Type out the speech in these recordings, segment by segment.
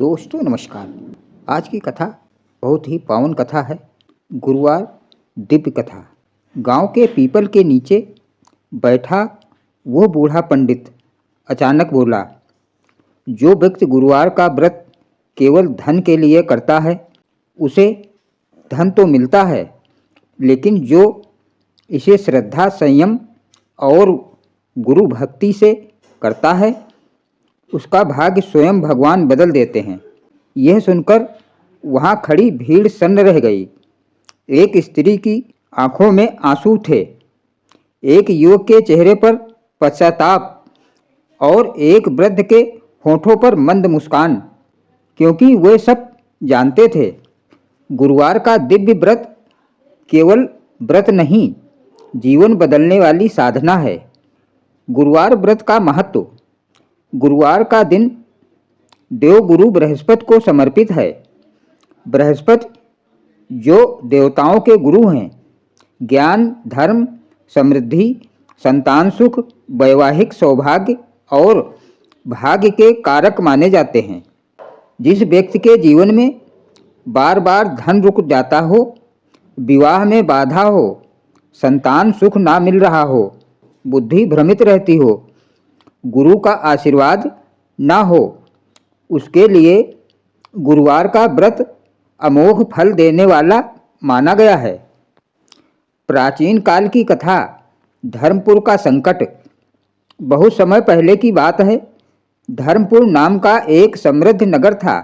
दोस्तों नमस्कार। आज की कथा बहुत ही पावन कथा है। गुरुवार दिव्य कथा। गांव के पीपल के नीचे बैठा वो बूढ़ा पंडित अचानक बोला, जो व्यक्ति गुरुवार का व्रत केवल धन के लिए करता है उसे धन तो मिलता है, लेकिन जो इसे श्रद्धा, संयम और गुरु भक्ति से करता है उसका भाग्य स्वयं भगवान बदल देते हैं। यह सुनकर वहाँ खड़ी भीड़ सन्न रह गई। एक स्त्री की आंखों में आंसू थे, एक युवक के चेहरे पर पश्चाताप और एक वृद्ध के होठों पर मंद मुस्कान, क्योंकि वे सब जानते थे गुरुवार का दिव्य व्रत केवल व्रत नहीं, जीवन बदलने वाली साधना है। गुरुवार व्रत का महत्व। गुरुवार का दिन देवगुरु बृहस्पति को समर्पित है। बृहस्पति जो देवताओं के गुरु हैं, ज्ञान, धर्म, समृद्धि, संतान सुख, वैवाहिक सौभाग्य और भाग्य के कारक माने जाते हैं। जिस व्यक्ति के जीवन में बार बार धन रुक जाता हो, विवाह में बाधा हो, संतान सुख ना मिल रहा हो, बुद्धि भ्रमित रहती हो, गुरु का आशीर्वाद ना हो, उसके लिए गुरुवार का व्रत अमोघ फल देने वाला माना गया है। प्राचीन काल की कथा। धर्मपुर का संकट। बहुत समय पहले की बात है। धर्मपुर नाम का एक समृद्ध नगर था।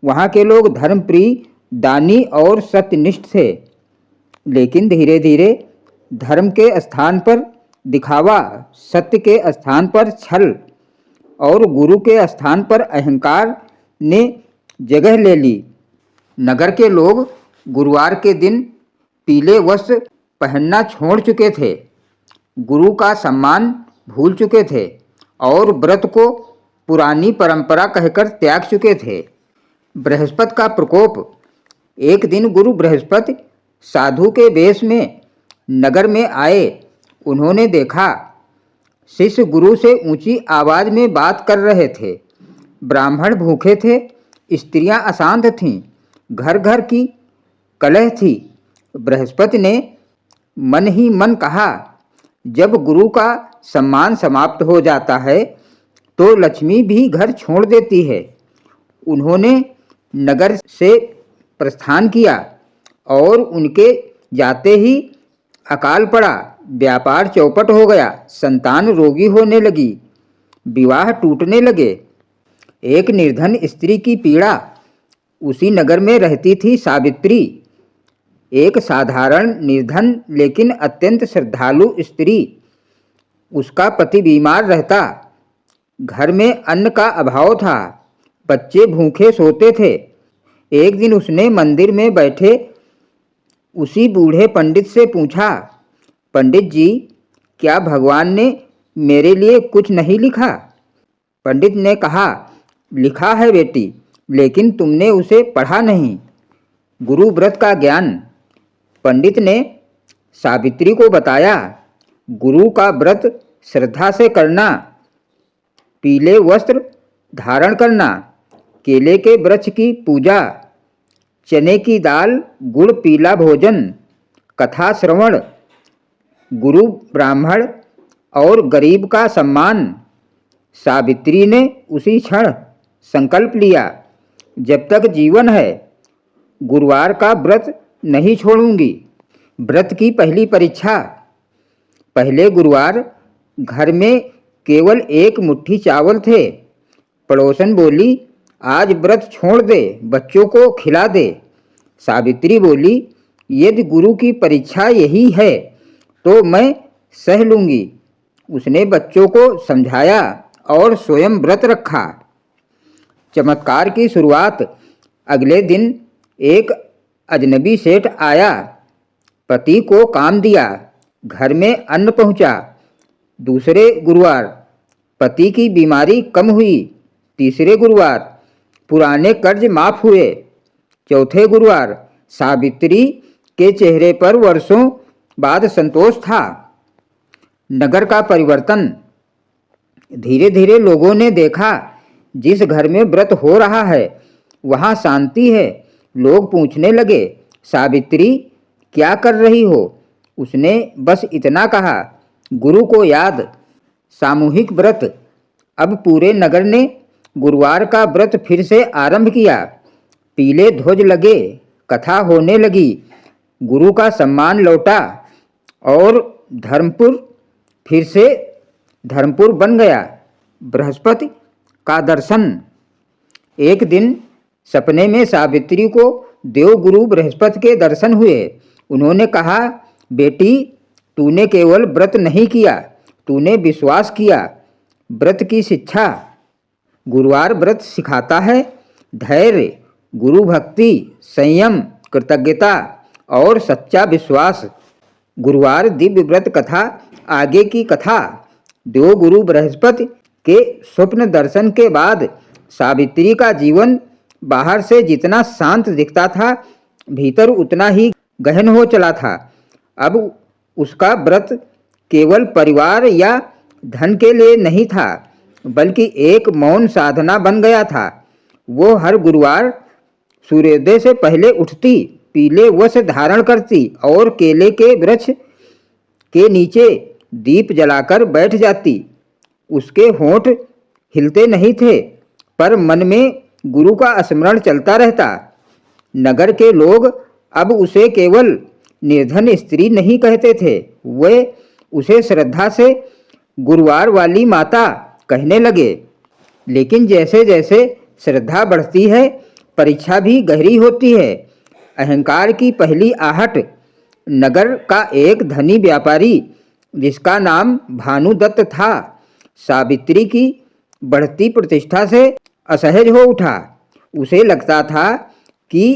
वहाँ के लोग धर्मप्रिय, दानी और सत्यनिष्ठ थे, लेकिन धीरे धीरे धर्म के स्थान पर दिखावा, सत्य के स्थान पर छल और गुरु के स्थान पर अहंकार ने जगह ले ली। नगर के लोग गुरुवार के दिन पीले वस्त्र पहनना छोड़ चुके थे, गुरु का सम्मान भूल चुके थे और व्रत को पुरानी परंपरा कहकर त्याग चुके थे। बृहस्पति का प्रकोप। एक दिन गुरु बृहस्पति साधु के वेश में नगर में आए। उन्होंने देखा शिष्य गुरु से ऊंची आवाज में बात कर रहे थे। ब्राह्मण भूखे थे, स्त्रियां अशांत थीं, घर घर की कलह थी। बृहस्पति ने मन ही मन कहा, जब गुरु का सम्मान समाप्त हो जाता है तो लक्ष्मी भी घर छोड़ देती है। उन्होंने नगर से प्रस्थान किया और उनके जाते ही अकाल पड़ा। व्यापार चौपट हो गया, संतान रोगी होने लगी, विवाह टूटने लगे। एक निर्धन स्त्री की पीड़ा। उसी नगर में रहती थी सावित्री, एक साधारण निर्धन लेकिन अत्यंत श्रद्धालु स्त्री। उसका पति बीमार रहता, घर में अन्न का अभाव था, बच्चे भूखे सोते थे। एक दिन उसने मंदिर में बैठे उसी बूढ़े पंडित से पूछा, पंडित जी, क्या भगवान ने मेरे लिए कुछ नहीं लिखा? पंडित ने कहा, लिखा है बेटी, लेकिन तुमने उसे पढ़ा नहीं। गुरु व्रत का ज्ञान। पंडित ने सावित्री को बताया, गुरु का व्रत श्रद्धा से करना, पीले वस्त्र धारण करना, केले के वृक्ष की पूजा, चने की दाल, गुड़ पीला भोजन, कथा श्रवण, गुरु, ब्राह्मण और गरीब का सम्मान। सावित्री ने उसी क्षण संकल्प लिया, जब तक जीवन है गुरुवार का व्रत नहीं छोड़ूंगी। व्रत की पहली परीक्षा। पहले गुरुवार घर में केवल एक मुट्ठी चावल थे। पड़ोसन बोली, आज व्रत छोड़ दे, बच्चों को खिला दे। सावित्री बोली, यदि गुरु की परीक्षा यही है तो मैं सह लूँगी। उसने बच्चों को समझाया और स्वयं व्रत रखा। चमत्कार की शुरुआत। अगले दिन एक अजनबी सेठ आया, पति को काम दिया, घर में अन्न पहुँचा। दूसरे गुरुवार पति की बीमारी कम हुई। तीसरे गुरुवार पुराने कर्ज माफ हुए। चौथे गुरुवार सावित्री के चेहरे पर वर्षों बाद संतोष था। नगर का परिवर्तन। धीरे धीरे लोगों ने देखा जिस घर में व्रत हो रहा है वहाँ शांति है। लोग पूछने लगे, सावित्री क्या कर रही हो? उसने बस इतना कहा, गुरु को याद। सामूहिक व्रत। अब पूरे नगर ने गुरुवार का व्रत फिर से आरंभ किया। पीले ध्वज लगे, कथा होने लगी, गुरु का सम्मान लौटा और धर्मपुर फिर से धर्मपुर बन गया। बृहस्पति का दर्शन। एक दिन सपने में सावित्री को देवगुरु बृहस्पति के दर्शन हुए। उन्होंने कहा, बेटी तूने केवल व्रत नहीं किया, तूने विश्वास किया। व्रत की शिक्षा। गुरुवार व्रत सिखाता है धैर्य, गुरु भक्ति, संयम, कृतज्ञता और सच्चा विश्वास। गुरुवार दिव्य व्रत कथा। आगे की कथा। देवगुरु बृहस्पति के स्वप्न दर्शन के बाद सावित्री का जीवन बाहर से जितना शांत दिखता था, भीतर उतना ही गहन हो चला था। अब उसका व्रत केवल परिवार या धन के लिए नहीं था, बल्कि एक मौन साधना बन गया था। वो हर गुरुवार सूर्योदय से पहले उठती, पीले वस्त्र धारण करती और केले के वृक्ष के नीचे दीप जलाकर बैठ जाती। उसके होंठ हिलते नहीं थे, पर मन में गुरु का स्मरण चलता रहता। नगर के लोग अब उसे केवल निर्धन स्त्री नहीं कहते थे, वे उसे श्रद्धा से गुरुवार वाली माता कहने लगे। लेकिन जैसे जैसे श्रद्धा बढ़ती है, परीक्षा भी गहरी होती है। अहंकार की पहली आहट। नगर का एक धनी व्यापारी जिसका नाम भानुदत्त था, सावित्री की बढ़ती प्रतिष्ठा से असहज हो उठा। उसे लगता था कि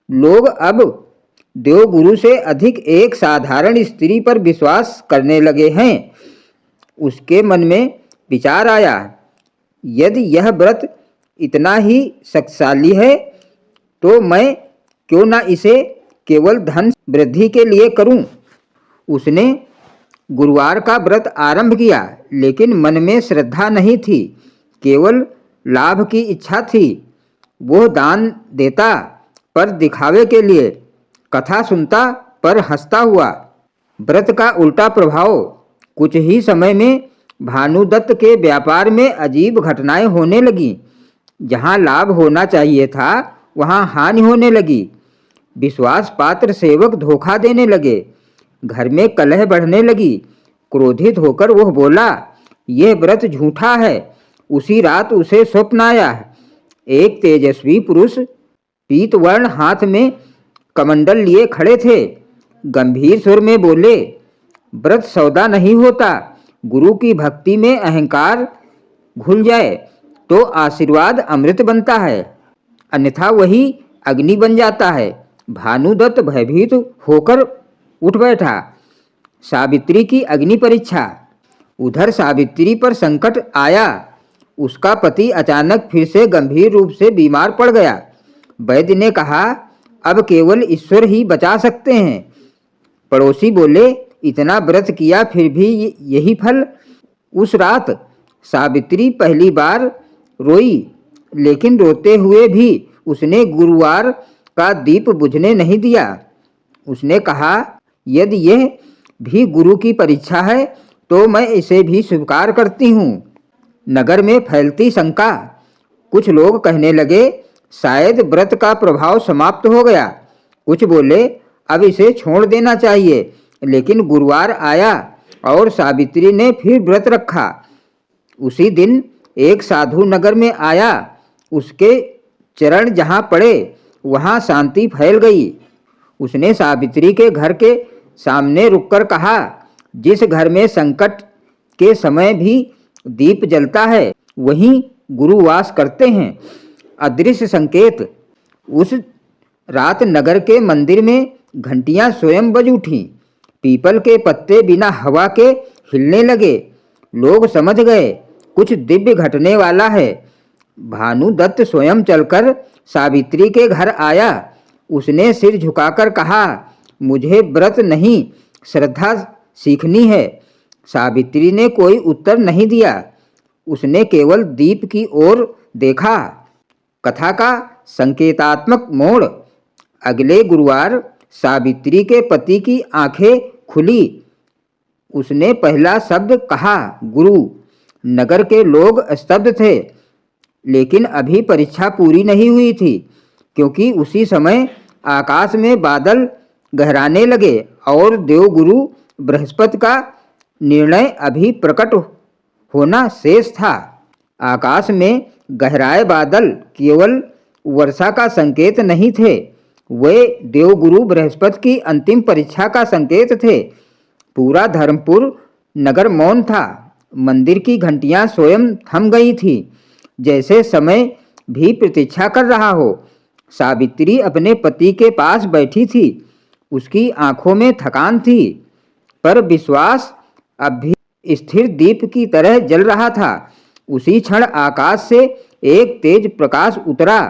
लोग अब देवगुरु से अधिक एक साधारण स्त्री पर विश्वास करने लगे हैं। उसके मन में विचार आया, यदि यह व्रत इतना ही शक्तिशाली है तो मैं क्यों ना इसे केवल धन वृद्धि के लिए करूं। उसने गुरुवार का व्रत आरंभ किया, लेकिन मन में श्रद्धा नहीं थी, केवल लाभ की इच्छा थी। वो दान देता पर दिखावे के लिए, कथा सुनता पर हंसता हुआ। व्रत का उल्टा प्रभाव। कुछ ही समय में भानुदत्त के व्यापार में अजीब घटनाएं होने लगीं। जहां लाभ होना चाहिए था वहां हानि होने लगी। विश्वास पात्र सेवक धोखा देने लगे। घर में कलह बढ़ने लगी। क्रोधित होकर वह बोला, यह व्रत झूठा है। उसी रात उसे स्वप्न आया। एक तेजस्वी पुरुष पीत वर्ण हाथ में कमंडल लिए खड़े थे। गंभीर स्वर में बोले, व्रत सौदा नहीं होता। गुरु की भक्ति में अहंकार घुल जाए तो आशीर्वाद अमृत बनता है, अन्यथा वही अग्नि बन जाता है। भानुदत्त भयभीत होकर उठ बैठा। सावित्री की अग्नि परीक्षा। उधर सावित्री पर संकट आया। उसका पति अचानक फिर से गंभीर रूप से बीमार पड़ गया। वैद्य ने कहा, अब केवल ईश्वर ही बचा सकते हैं। पड़ोसी बोले, इतना व्रत किया फिर भी यही फल। उस रात सावित्री पहली बार रोई, लेकिन रोते हुए भी उसने गुरुवार का दीप बुझने नहीं दिया। उसने कहा, यदि यह भी गुरु की परीक्षा है तो मैं इसे भी स्वीकार करती हूँ। नगर में फैलती शंका। कुछ लोग कहने लगे, शायद व्रत का प्रभाव समाप्त हो गया। कुछ बोले, अब इसे छोड़ देना चाहिए। लेकिन गुरुवार आया और सावित्री ने फिर व्रत रखा। उसी दिन एक साधु नगर में आया। उसके चरण जहाँ पड़े वहाँ शांति फैल गई। उसने सावित्री के घर के सामने रुककर कहा, जिस घर में संकट के समय भी दीप जलता है वहीं गुरु वास करते हैं। अदृश्य संकेत। उस रात नगर के मंदिर में घंटियां स्वयं बज उठीं। पीपल के पत्ते बिना हवा के हिलने लगे। लोग समझ गए कुछ दिव्य घटने वाला है। भानुदत्त स्वयं चलकर सावित्री के घर आया। उसने सिर झुकाकर कहा, मुझे व्रत नहीं श्रद्धा सीखनी है। सावित्री ने कोई उत्तर नहीं दिया। उसने केवल दीप की ओर देखा। कथा का संकेतात्मक मोड़। अगले गुरुवार सावित्री के पति की आंखें खुली। उसने पहला शब्द कहा, गुरु। नगर के लोग स्तब्ध थे, लेकिन अभी परीक्षा पूरी नहीं हुई थी, क्योंकि उसी समय आकाश में बादल गहराने लगे और देवगुरु बृहस्पति का निर्णय अभी प्रकट होना शेष था। आकाश में गहराए बादल केवल वर्षा का संकेत नहीं थे, वे देवगुरु बृहस्पति की अंतिम परीक्षा का संकेत थे। पूरा धर्मपुर नगर मौन था। मंदिर की घंटियां स्वयं थम गई थी, जैसे समय भी प्रतीक्षा कर रहा हो। सावित्री अपने पति के पास बैठी थी। उसकी आंखों में थकान थी, पर विश्वास अब भी स्थिर दीप की तरह जल रहा था। उसी क्षण आकाश से एक तेज प्रकाश उतरा,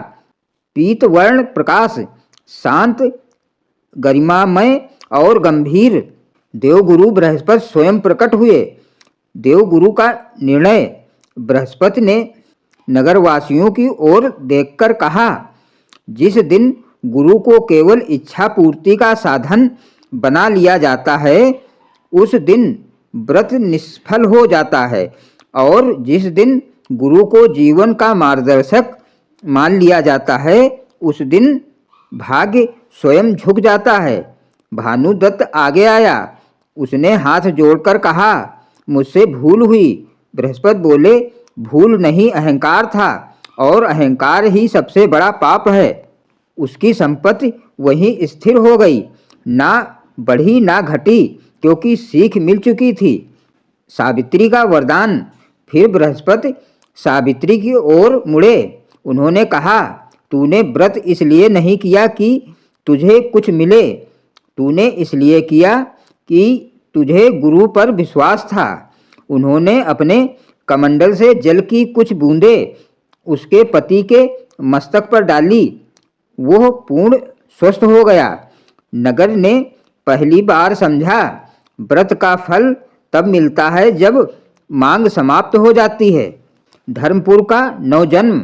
पीतवर्ण प्रकाश, शांत, गरिमामय और गंभीर। देवगुरु बृहस्पति स्वयं प्रकट हुए। देवगुरु का निर्णय। बृहस्पति ने नगरवासियों की ओर देखकर कहा, जिस दिन गुरु को केवल इच्छा पूर्ति का साधन बना लिया जाता है, उस दिन व्रत निष्फल हो जाता है, और जिस दिन गुरु को जीवन का मार्गदर्शक मान लिया जाता है, उस दिन भाग्य स्वयं झुक जाता है। भानुदत्त आगे आया। उसने हाथ जोड़कर कहा, मुझसे भूल हुई। बृहस्पति बोले, भूल नहीं, अहंकार था, और अहंकार ही सबसे बड़ा पाप है। उसकी संपत्ति वहीं स्थिर हो गई, ना बढ़ी ना घटी, क्योंकि सीख मिल चुकी थी। सावित्री का वरदान। फिर बृहस्पति सावित्री की ओर मुड़े। उन्होंने कहा, तूने व्रत इसलिए नहीं किया कि तुझे कुछ मिले, तूने इसलिए किया कि तुझे गुरु पर विश्वास था। उन्होंने अपने कमंडल से जल की कुछ बूंदें उसके पति के मस्तक पर डाली। वो पूर्ण स्वस्थ हो गया। नगर ने पहली बार समझा, व्रत का फल तब मिलता है जब मांग समाप्त हो जाती है। धर्मपुर का नवजन्म।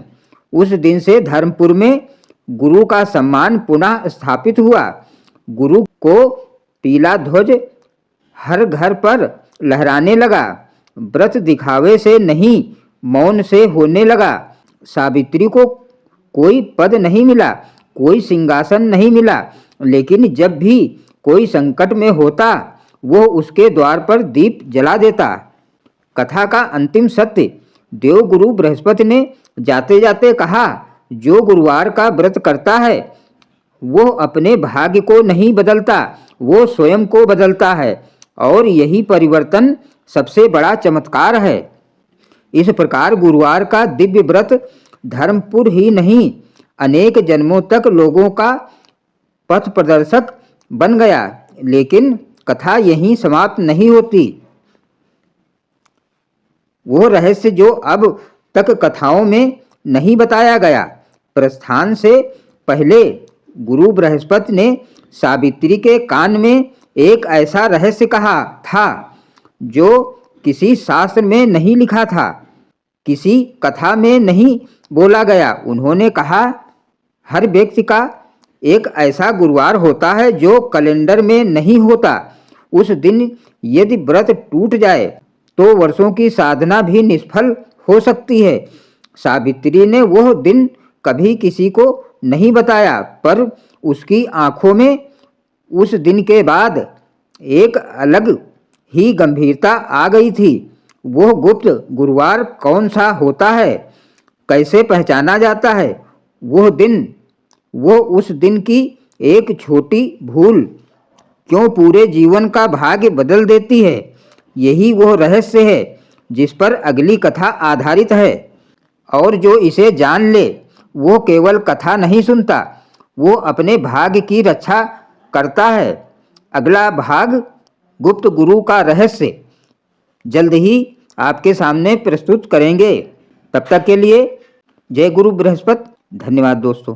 उस दिन से धर्मपुर में गुरु का सम्मान पुनः स्थापित हुआ। गुरु को पीला ध्वज हर घर पर लहराने लगा। व्रत दिखावे से नहीं, मौन से होने लगा। सावित्री को कोई पद नहीं मिला, कोई सिंहासन नहीं मिला, लेकिन जब भी कोई संकट में होता, वो उसके द्वार पर दीप जला देता। कथा का अंतिम सत्य। देवगुरु बृहस्पति ने जाते जाते कहा, जो गुरुवार का व्रत करता है, वो अपने भाग्य को नहीं बदलता, वो स्वयं को बदलता है, और यही परिवर्तन सबसे बड़ा चमत्कार है। इस प्रकार गुरुवार का दिव्य व्रत धर्मपुर ही नहीं, अनेक जन्मों तक लोगों का पथ प्रदर्शक बन गया। लेकिन कथा यहीं समाप्त नहीं होती। वो रहस्य जो अब तक कथाओं में नहीं बताया गया। प्रस्थान से पहले गुरु बृहस्पति ने सावित्री के कान में एक ऐसा रहस्य कहा था जो किसी शास्त्र में नहीं लिखा था, किसी कथा में नहीं बोला गया। उन्होंने कहा, हर व्यक्ति का एक ऐसा गुरुवार होता है जो कैलेंडर में नहीं होता। उस दिन यदि व्रत टूट जाए तो वर्षों की साधना भी निष्फल हो सकती है। सावित्री ने वह दिन कभी किसी को नहीं बताया, पर उसकी आंखों में उस दिन के बाद एक अलग ही गंभीरता आ गई थी। वो गुप्त गुरुवार कौन सा होता है, कैसे पहचाना जाता है? वो उस दिन की एक छोटी भूल क्यों पूरे जीवन का भाग्य बदल देती है? यही वो रहस्य है जिस पर अगली कथा आधारित है। और जो इसे जान ले, वो केवल कथा नहीं सुनता, वो अपने भाग्य की रक्षा करता है। अगला भाग, गुप्त गुरु का रहस्य, जल्द ही आपके सामने प्रस्तुत करेंगे। तब तक के लिए जय गुरु बृहस्पति। धन्यवाद दोस्तों।